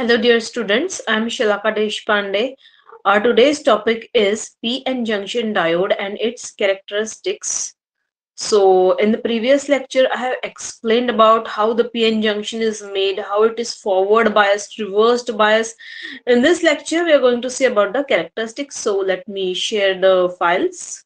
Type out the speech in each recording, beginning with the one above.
Hello, dear students. I'm Shilaka Deshpande. Our today's topic is p-n junction diode and its characteristics. So, in the previous lecture, I have explained about how the p-n junction is made, how it is forward biased, reversed biased. In this lecture, we are going to see about the characteristics. So, let me share the files.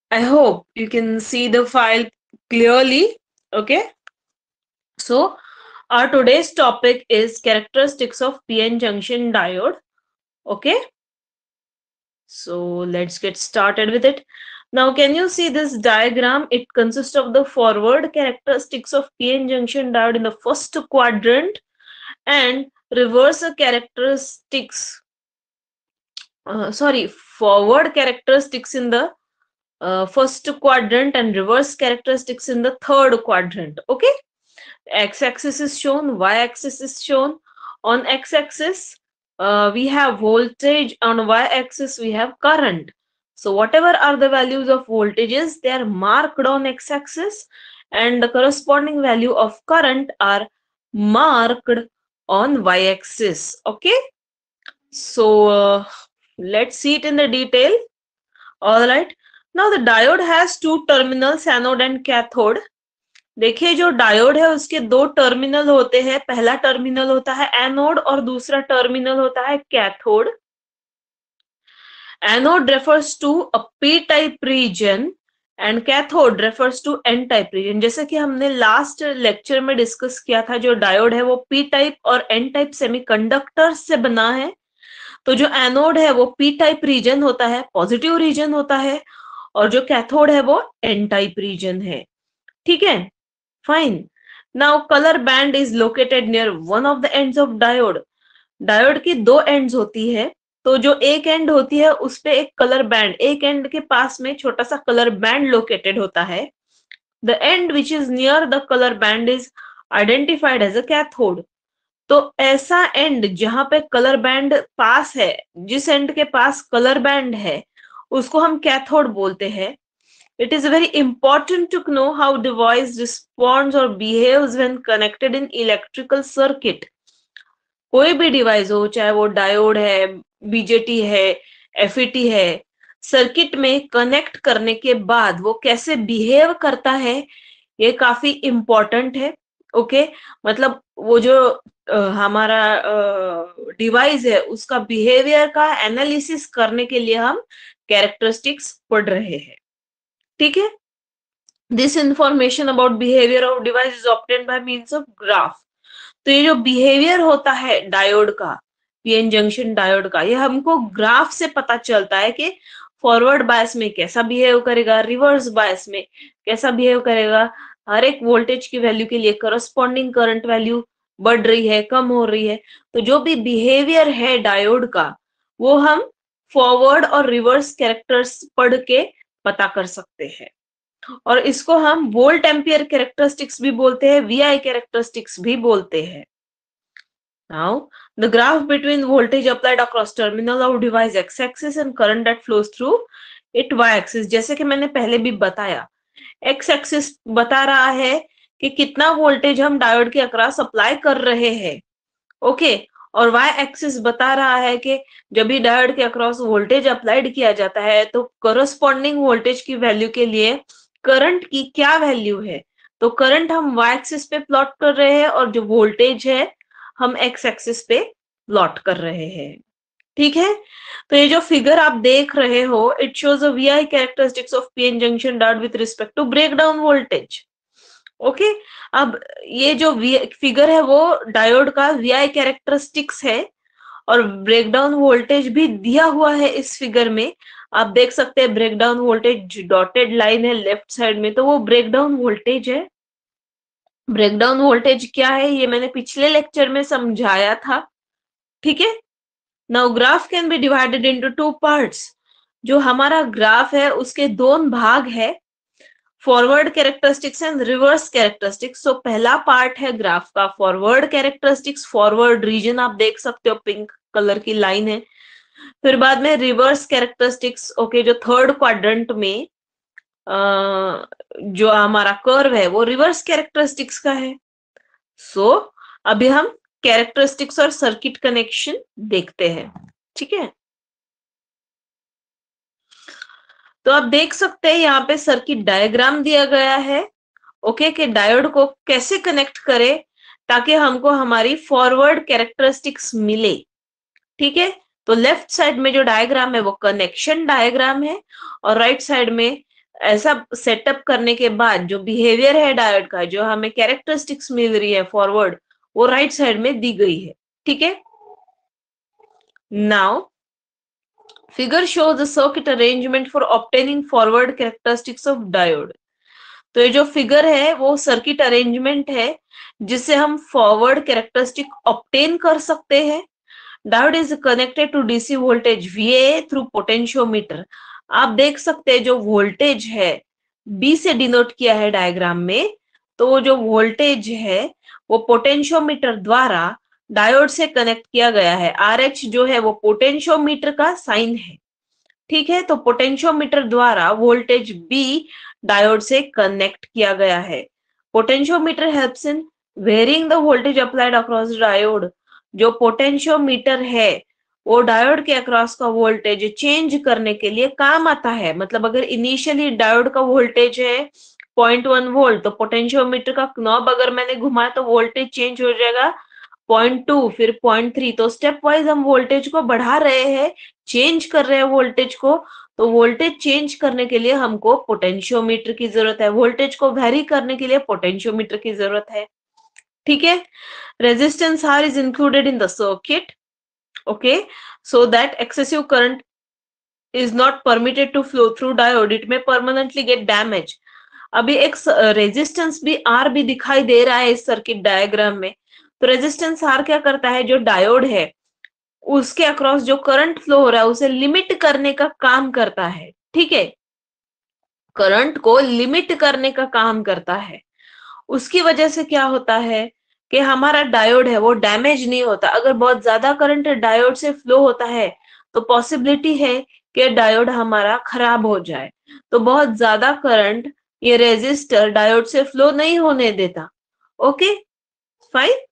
I hope you can see the file clearly. Okay. So, our today's topic is characteristics of p-n junction diode. Okay. So let's get started with it. Now, can you see this diagram? It consists of the forward characteristics of p-n junction diode in the first quadrant and reverse characteristics. Forward characteristics in the first quadrant and reverse characteristics in the third quadrant. Okay. X-axis is shown, y-axis is shown. On x-axis, we have voltage. On y-axis, we have current. So whatever are the values of voltages, they are marked on x-axis, and the corresponding value of current are marked on y-axis. Okay. So let's see it in the detail. All right. Now the diode has two terminals, anode and cathode. देखिए जो diode है उसके दो terminal होते हैं. पहला terminal होता है एनोड और दूसरा टर्मिनल होता है cathode. Anode refers to a P type region and cathode refers to N type region. जैसे कि हमने लास्ट लेक्चर में डिस्कस किया था, जो डायोड है वो पी टाइप और एन टाइप सेमीकंडक्टर से बना है. तो जो एनोड है वो पी टाइप रीजन होता है, पॉजिटिव रीजन होता है, और जो कैथोड है वो एन टाइप रीजन है. ठीक है, fine. Now colour band is located near one of the ends of diode. Diode की दो एंड्स होती है, तो जो एक एंड होती है उस पे एक कलर बैंड, एक एंड के पास में छोटा सा कलर बैंड लोकेटेड होता है. The end which is near the colour band is identified as a cathode. तो ऐसा एंड जहां पे कलर बैंड पास है, जिस एंड के पास कलर बैंड है, उसको हम कैथोड बोलते हैं. It is very important to know how device responds or behaves when connected in electrical circuit. कोई भी डिवाइस हो, चाहे वो डायोड है, बीजेटी है, एफईटी है, सर्किट में कनेक्ट करने के बाद वो कैसे बिहेव करता है, ये काफी इम्पोर्टेंट है. ओके. मतलब वो जो हमारा डिवाइस है उसका बिहेवियर का एनालिसिस करने के लिए हम कैरेक्टरिस्टिक्स पढ़ रहे हैं. ठीक है. This information about behaviour of device is obtained by means of graph. तो ये जो बिहेवियर होता है डायोड का, पीएन जंक्शन डायोड का, ये हमको ग्राफ से पता चलता है कि फॉरवर्ड बायस में कैसा बिहेव करेगा, रिवर्स बायस में कैसा बिहेव करेगा. हर एक वोल्टेज की वैल्यू के लिए करस्पॉन्डिंग करंट वैल्यू बढ़ रही है, कम हो रही है. तो जो भी बिहेवियर है डायोड का, वो हम फॉरवर्ड और रिवर्स कैरेक्टर्स पढ़ के पता कर सकते हैं. और इसको हम वोल्ट एम्पियर कैरेक्टरिस्टिक्स भी बोलते हैं, वीआई कैरेक्टरिस्टिक्स भी बोलते हैं. Now, the graph between voltage applied across terminal of device x-axis and current that flows through it y-axis. जैसे कि मैंने पहले भी बताया, x-axis बता रहा है कि कितना वोल्टेज हम डायोड के अक्रॉस अप्लाई कर रहे हैं. ओके. और y-axis बता रहा है कि जब भी डायोड के अक्रॉस वोल्टेज अप्लाइड किया जाता है तो करस्पॉन्डिंग वोल्टेज की वैल्यू के लिए करंट की क्या वैल्यू है. तो करंट हम वाई एक्सिस पे प्लॉट कर रहे हैं और जो वोल्टेज है हम एक्स एक्सिस पे प्लॉट कर रहे हैं. ठीक है. तो ये जो फिगर आप देख रहे हो, it shows a VI characteristics of PN junction diode with respect to breakdown voltage. Okay. अब ये जो फिगर है वो डायोड का वीआई कैरेक्टरिस्टिक्स है और ब्रेकडाउन वोल्टेज भी दिया हुआ है इस फिगर में. आप देख सकते हैं ब्रेकडाउन वोल्टेज डॉटेड लाइन है लेफ्ट साइड में, तो वो ब्रेकडाउन वोल्टेज है. ब्रेकडाउन वोल्टेज क्या है ये मैंने पिछले लेक्चर में समझाया था. ठीक है. Now graph can be divided into two parts. जो हमारा ग्राफ है उसके दो भाग है. Forward characteristics and reverse characteristics. So पहला पार्ट है ग्राफ का फॉरवर्ड कैरेक्टरिस्टिक्स, फॉरवर्ड रीजन आप देख सकते हो, पिंक कलर की लाइन है। फिर बाद में रिवर्स कैरेक्टरिस्टिक्स, ओके, जो थर्ड क्वाड्रेंट में जो हमारा कर्व है वो रिवर्स कैरेक्टरिस्टिक्स का है। सो अभी हम कैरेक्टरिस्टिक्स और सर्किट कनेक्शन देखते हैं, ठीक है। तो आप देख सकते हैं यहाँ पे सर्किट डायग्राम दिया गया है, ओके, कि डायोड को कैसे कनेक्ट करें ताकि हमको हमारी फॉरवर्ड कैरेक्टरिस्टिक्स मिले, ठीक है। तो लेफ्ट साइड में जो डायग्राम है वो कनेक्शन डायग्राम है, और राइट साइड में ऐसा सेटअप करने के बाद जो बिहेवियर है डायोड का, जो हमें कैरेक्टरिस्टिक्स मिल रही है फॉरवर्ड, वो राइट साइड में दी गई है, ठीक है। Now figure shows the circuit arrangement for obtaining forward characteristics of diode। तो ये जो फिगर है वो सर्किट अरेंजमेंट है जिससे हम फॉरवर्ड कैरेक्टरिस्टिक ऑब्टेन कर सकते हैं। Diode is connected to DC voltage VA through potentiometer. आप देख सकते हैं जो वोल्टेज है B से डिनोट किया है डायग्राम में, तो वो जो वोल्टेज है वो पोटेंशियोमीटर द्वारा डायोड से कनेक्ट किया गया है। RH जो है वो पोटेंशियोमीटर का साइन है, ठीक है। तो पोटेंशियोमीटर द्वारा वोल्टेज B डायोड से कनेक्ट किया गया है। Potentiometer helps in varying the voltage applied across diode. जो पोटेंशियोमीटर है वो डायोड के अक्रॉस का वोल्टेज चेंज करने के लिए काम आता है। मतलब अगर इनिशियली डायोड का वोल्टेज है 0.1 वोल्ट, तो पोटेंशियोमीटर का नॉब अगर मैंने घुमाया तो वोल्टेज चेंज हो जाएगा 0.2, फिर 0.3। तो स्टेप वाइज हम वोल्टेज को बढ़ा रहे हैं, चेंज कर रहे हैं वोल्टेज को। तो वोल्टेज चेंज करने के लिए हमको पोटेंशियोमीटर की जरूरत है, वोल्टेज को वेरी करने के लिए पोटेंशियोमीटर की जरूरत है, ठीक है। Resistance R is included in the circuit, okay, so that excessive current is not permitted to flow through diode, it may permanently get damage। अभी एक रेजिस्टेंस भी R भी दिखाई दे रहा है इस सर्किट डायग्राम में। तो रेजिस्टेंस R क्या करता है, जो डायोड है उसके अक्रॉस जो करंट फ्लो हो रहा है उसे लिमिट करने का काम करता है, ठीक है। करंट को लिमिट करने का काम करता है। उसकी वजह से क्या होता है कि हमारा डायोड है वो डैमेज नहीं होता। अगर बहुत ज्यादा करंट डायोड से फ्लो होता है तो पॉसिबिलिटी है कि डायोड हमारा खराब हो जाए। तो बहुत ज्यादा करंट ये रेजिस्टर डायोड से फ्लो नहीं होने देता, okay fine.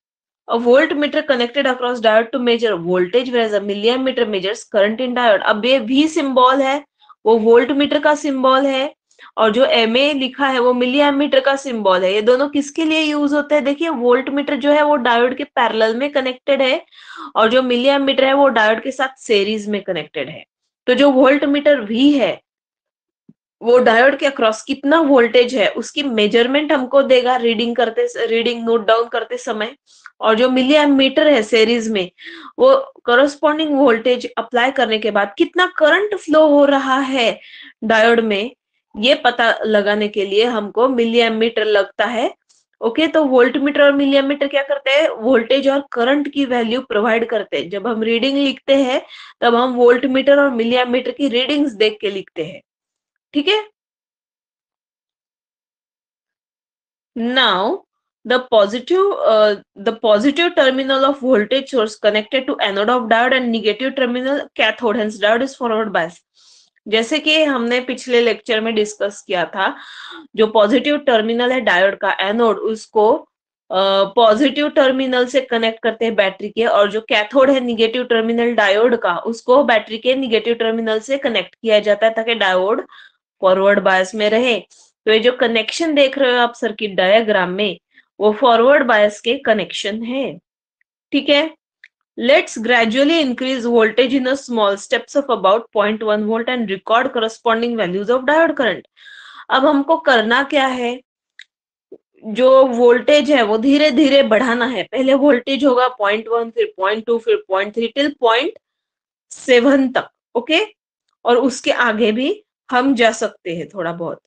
A voltmeter connected across diode to measure voltage, whereas a milliammeter measures current in diode। अब ये V सिंबल है वो वोल्टमीटर का सिंबल है, और जो MA लिखा है वो मिली एमीटर का सिंबल है। ये दोनों किसके लिए यूज होते हैं, देखिए वोल्टमीटर जो है वो डायोड के पैरेलल में कनेक्टेड है, और जो मिली एमीटर है वो डायोड के साथ सीरीज में कनेक्टेड है। तो जो वोल्टमीटर V है वो डायोड के अक्रॉस कितना वोल्टेज है उसकी मेजरमेंट हमको देगा रीडिंग नोट डाउन करते समय। और जो मिली एमीटर है सीरीज में वो करस्पॉन्डिंग वोल्टेज अप्लाई करने के बाद कितना करंट फ्लो हो रहा है डायोड में, ये पता लगाने के लिए हमको मिली एमीटर लगता है, ओके। तो वोल्टमीटर और मिली एमीटर क्या करते हैं, वोल्टेज और करंट की वैल्यू प्रोवाइड करते हैं। जब हम रीडिंग लिखते हैं तब हम वोल्टमीटर और मिली एमीटर की रीडिंग्स देख के लिखते हैं, ठीक है। Now the positive terminal of voltage source connected to anode of diode and negative terminal cathode, hence diode is forward bias। जैसे कि हमने पिछले लेक्चर में डिस्कस किया था, जो पॉजिटिव टर्मिनल है डायोड का एनोड उसको पॉजिटिव टर्मिनल से कनेक्ट करते हैं बैटरी के, और जो कैथोड है निगेटिव टर्मिनल डायोड का उसको बैटरी के निगेटिव टर्मिनल से कनेक्ट किया जाता है ताकि डायोड फॉरवर्ड बायस में रहे। तो ये जो कनेक्शन देख रहे हो आप सर्किट डायग्राम में वो फॉरवर्ड बायस के कनेक्शन है, ठीक है। Let's gradually increase voltage in small steps of about 0.1 volt and record corresponding values of diode current. अब हमको करना क्या है, जो वोल्टेज है वो धीरे धीरे बढ़ाना है। पहले वोल्टेज होगा 0.1, फिर 0.2, फिर 0.3 टिल 0.7 तक, ओके। और उसके आगे भी हम जा सकते हैं थोड़ा बहुत,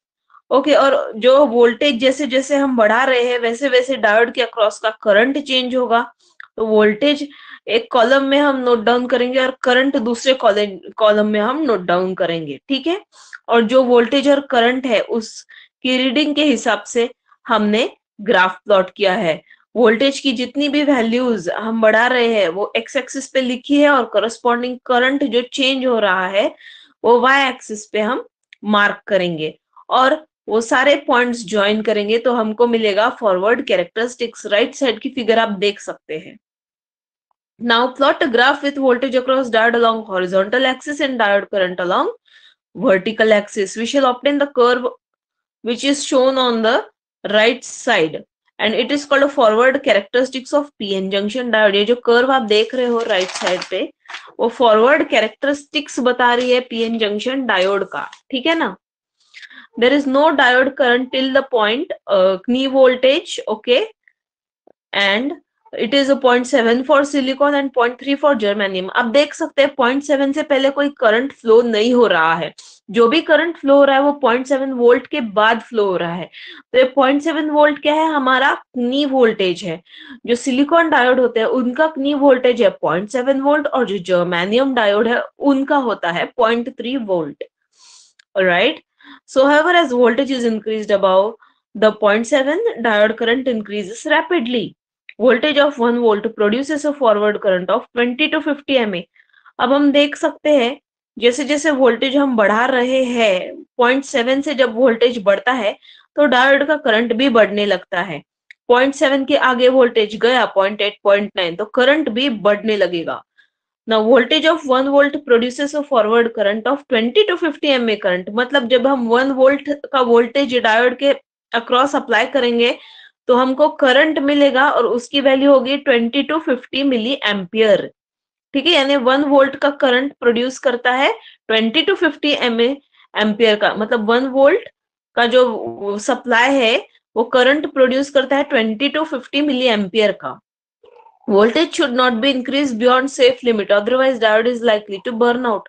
ओके। और जो वोल्टेज जैसे जैसे हम बढ़ा रहे हैं वैसे वैसे डायोड के अक्रॉस का करंट चेंज होगा। तो वोल्टेज एक कॉलम में हम नोट डाउन करेंगे और करंट दूसरे कॉलम में हम नोट डाउन करेंगे, ठीक है। और जो वोल्टेज और करंट है उसकी की रीडिंग के हिसाब से हमने ग्राफ प्लॉट किया है। वोल्टेज की जितनी भी वैल्यूज हम बढ़ा रहे हैं वो एक्स एक्सिस पे लिखी है और करस्पॉन्डिंग करंट जो चेंज हो रहा है वो वाई एक्सिस पे हम मार्क करेंगे और वो सारे पॉइंट्स ज्वाइन करेंगे तो हमको मिलेगा फॉरवर्ड कैरेक्टरिस्टिक्स। राइट साइड की फिगर आप देख सकते हैं। Now plot a graph with voltage across diode along horizontal axis and diode current along vertical axis. We shall obtain the curve which is shown on the right side and it is called a forward characteristics of PN junction diode. ये जो curve आप देख रहे हो right side पे वो forward characteristics बता रही है पीएन जंक्शन डायोड का, ठीक है ना। There is no diode current till the point knee voltage, okay, and it is a 0.7 for silicon and 0.3 for germanium. अब देख सकते हैं 0.7 से पहले कोई करंट फ्लो नहीं हो रहा है, जो भी करंट फ्लो हो रहा है वो 0.7 वोल्ट के बाद फ्लो हो रहा है। तो ये 0.7 वोल्ट क्या है, हमारा नी वोल्टेज है। जो सिलिकॉन डायोड होते हैं उनका नी वोल्टेज है 0.7 वोल्ट और जो जर्मेनियम डायोड है उनका होता है 0.3 volt. Alright, so however as voltage is increased above the 0.7, diode current increases rapidly. Voltage of 1 volt produces a forward current of 20 to 50 mA. अब हम देख सकते हैं जैसे जैसे वोल्टेज हम बढ़ा रहे हैं 0.7 से जब वोल्टेज बढ़ता है तो डायोड का करंट भी बढ़ने लगता है। 0.7 के आगे वोल्टेज गया 0.8, 0.9 तो करंट भी बढ़ने लगेगा। Now voltage of 1 volt produces a forward current of 20 to 50 mA current। मतलब जब हम 1 वोल्ट का वोल्टेज डायोड के अक्रॉस अप्लाई करेंगे तो हमको करंट मिलेगा और उसकी वैल्यू होगी 20 to 50 मिली एम्पियर, ठीक है। यानी 1 वोल्ट का करंट प्रोड्यूस करता है 20 to 50 एम्पियर का, मतलब 1 वोल्ट का जो सप्लाई है वो करंट प्रोड्यूस करता है 20 to 50 मिली एम्पियर का। Voltage should not be increased beyond safe limit, otherwise diode is likely to burn out।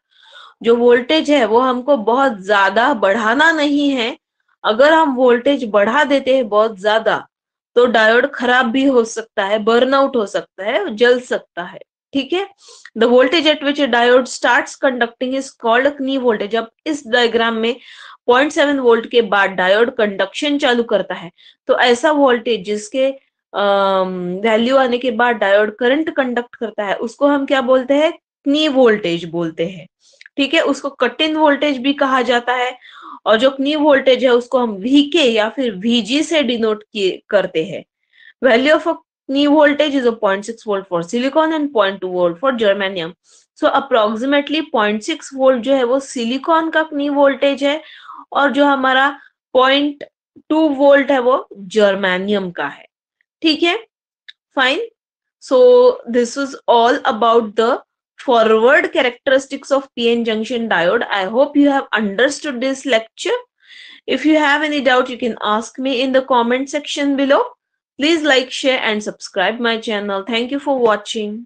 जो वोल्टेज है वो हमको बहुत ज्यादा बढ़ाना नहीं है। अगर हम वोल्टेज बढ़ा देते हैं बहुत ज्यादा तो डायोड खराब भी हो सकता है, बर्नआउट हो सकता है, जल सकता है, ठीक है। The voltage at which diode starts conducting is called knee voltage. अब इस डायग्राम में 0.7 वोल्ट के बाद डायोड कंडक्शन चालू करता है तो ऐसा वोल्टेज जिसके वैल्यू आने के बाद डायोड करंट कंडक्ट करता है उसको हम क्या बोलते हैं, नी वोल्टेज बोलते हैं, ठीक है। उसको कट इन वोल्टेज भी कहा जाता है और जो नी वोल्टेज है उसको हम वीके या फिर वीजी से डिनोट करते हैं। Value of knee voltage is a 0.6 volt for silicon and 0.2 volt for germanium. So approximately 0.6 volt जो है वो सिलिकॉन का knee voltage है और जो हमारा 0.2 volt है वो जर्मेनियम का है, ठीक है। Fine, so this was all about the forward characteristics of PN junction diode. I hope you have understood this lecture. If you have any doubt, you can ask me in the comment section below. Please like, share and subscribe my channel. Thank you for watching.